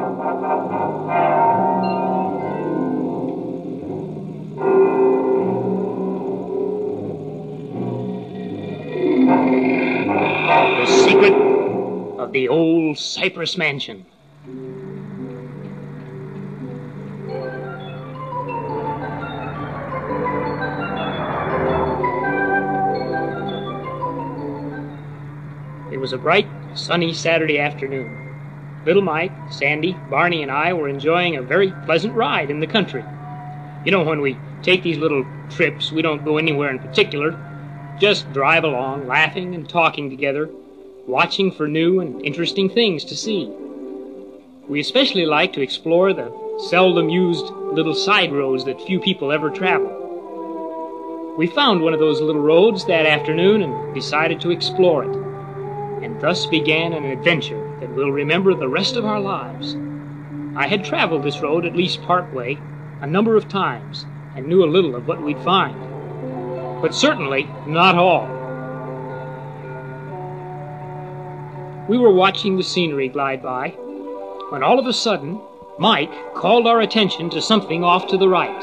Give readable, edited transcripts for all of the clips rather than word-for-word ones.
The secret of the old Cypress mansion. It was a bright, sunny Saturday afternoon. Little Mike, Sandy, Barney, and I were enjoying a very pleasant ride in the country. You know, when we take these little trips, we don't go anywhere in particular. Just drive along, laughing and talking together, watching for new and interesting things to see. We especially like to explore the seldom used little side roads that few people ever travel. We found one of those little roads that afternoon and decided to explore it. And thus began an adventure that we'll remember the rest of our lives. I had traveled this road at least part way a number of times and knew a little of what we'd find. But certainly not all. We were watching the scenery glide by when all of a sudden Mike called our attention to something off to the right.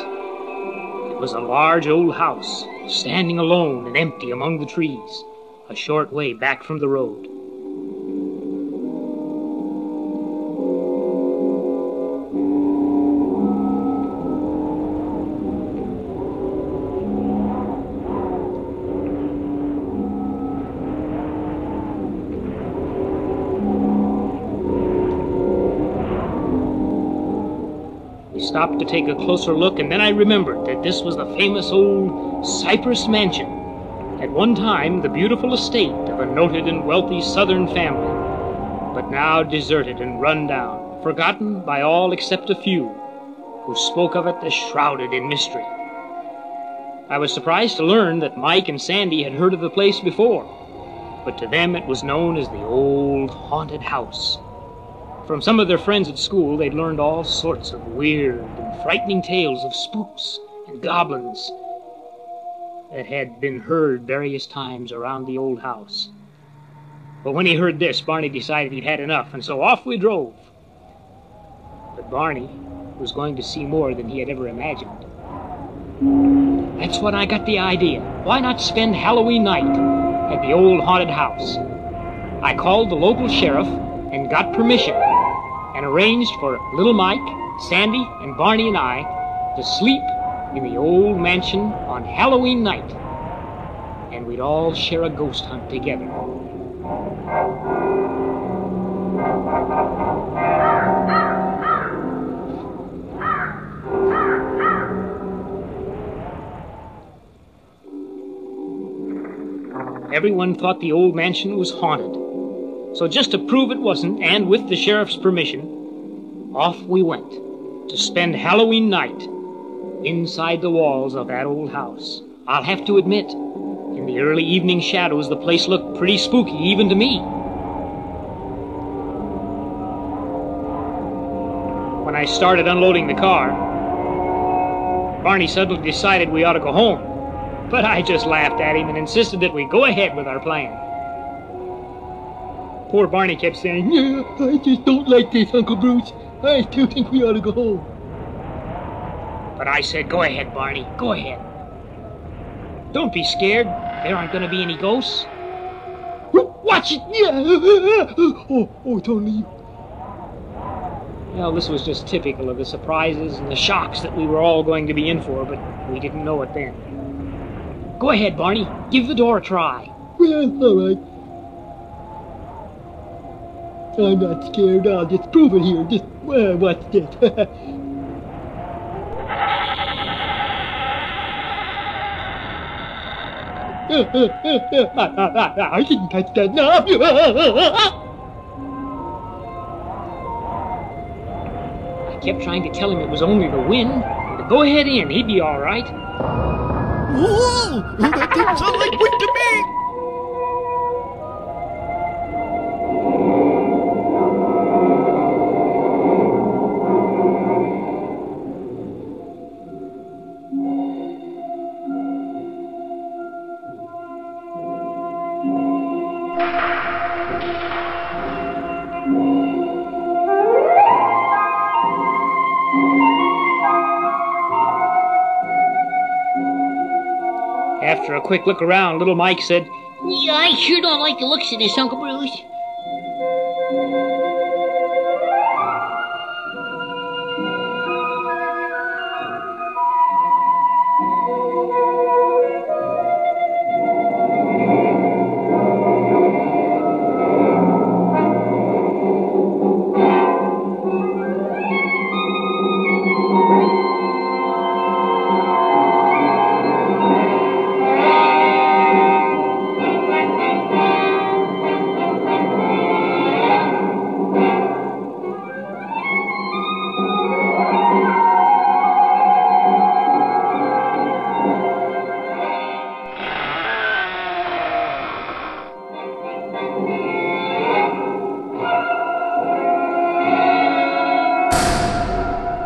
It was a large old house standing alone and empty among the trees, a short way back from the road. Stopped to take a closer look, and then I remembered that this was the famous old Cypress mansion, at one time the beautiful estate of a noted and wealthy Southern family, but now deserted and run down, forgotten by all except a few, who spoke of it as shrouded in mystery. I was surprised to learn that Mike and Sandy had heard of the place before, but to them it was known as the old haunted house. From some of their friends at school, they'd learned all sorts of weird and frightening tales of spooks and goblins that had been heard various times around the old house. But when he heard this, Barney decided he'd had enough, and so off we drove. But Barney was going to see more than he had ever imagined. That's when I got the idea. Why not spend Halloween night at the old haunted house? I called the local sheriff and got permission, and arranged for little Mike, Sandy, and Barney and I to sleep in the old mansion on Halloween night, and we'd all share a ghost hunt together. Everyone thought the old mansion was haunted. So just to prove it wasn't, and with the sheriff's permission, off we went to spend Halloween night inside the walls of that old house. I'll have to admit, in the early evening shadows, the place looked pretty spooky even to me. When I started unloading the car, Barney suddenly decided we ought to go home. But I just laughed at him and insisted that we go ahead with our plan. Poor Barney kept saying, "Yeah, I just don't like this, Uncle Bruce. I still think we ought to go home." But I said, "Go ahead, Barney, go ahead. Don't be scared. There aren't going to be any ghosts." "Watch it! Yeah! Oh, it's only you." Well, this was just typical of the surprises and the shocks that we were all going to be in for, but we didn't know it then. "Go ahead, Barney. Give the door a try." "Well, all right. I'm not scared. I'll just prove it here. Just watch this." I didn't touch that knob. I kept trying to tell him it was only the wind, and to go ahead in. He'd be all right. Whoa! That didn't sound like wind to me! After a quick look around, little Mike said, Yeah, I sure don't like the looks of this, Uncle Bruce.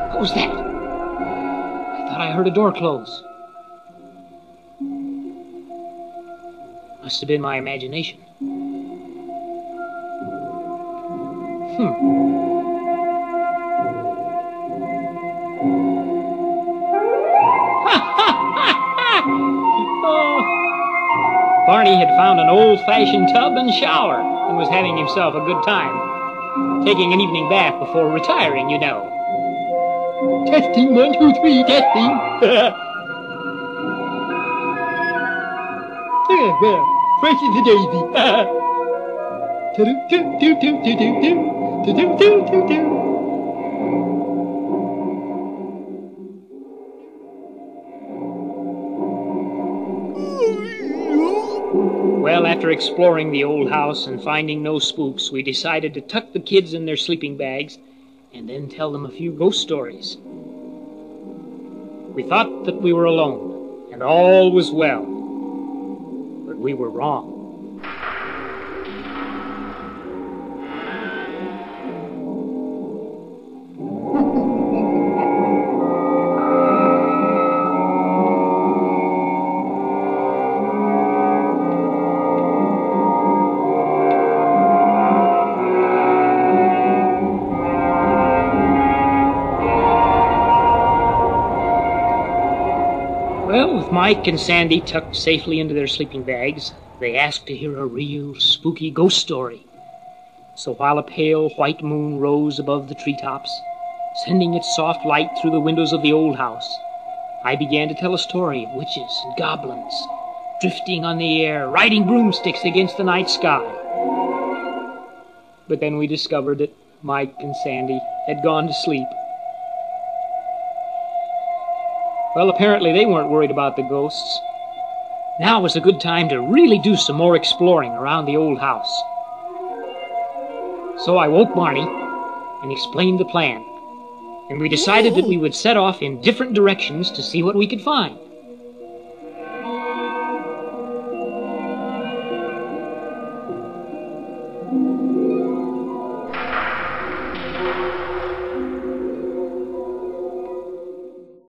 What was that? I thought I heard a door close. Must have been my imagination. Barney had found an old-fashioned tub and shower and was having himself a good time. Taking an evening bath before retiring, you know. Testing, 1, 2, 3, testing. Fresh as a daisy. Well, after exploring the old house and finding no spooks, we decided to tuck the kids in their sleeping bags and then tell them a few ghost stories. We thought that we were alone, and all was well. But we were wrong. Well, with Mike and Sandy tucked safely into their sleeping bags, they asked to hear a real spooky ghost story. So while a pale white moon rose above the treetops, sending its soft light through the windows of the old house, I began to tell a story of witches and goblins, drifting on the air, riding broomsticks against the night sky. But then we discovered that Mike and Sandy had gone to sleep. Well, apparently they weren't worried about the ghosts. Now was a good time to really do some more exploring around the old house. So I woke Barney and explained the plan. And we decided that we would set off in different directions to see what we could find.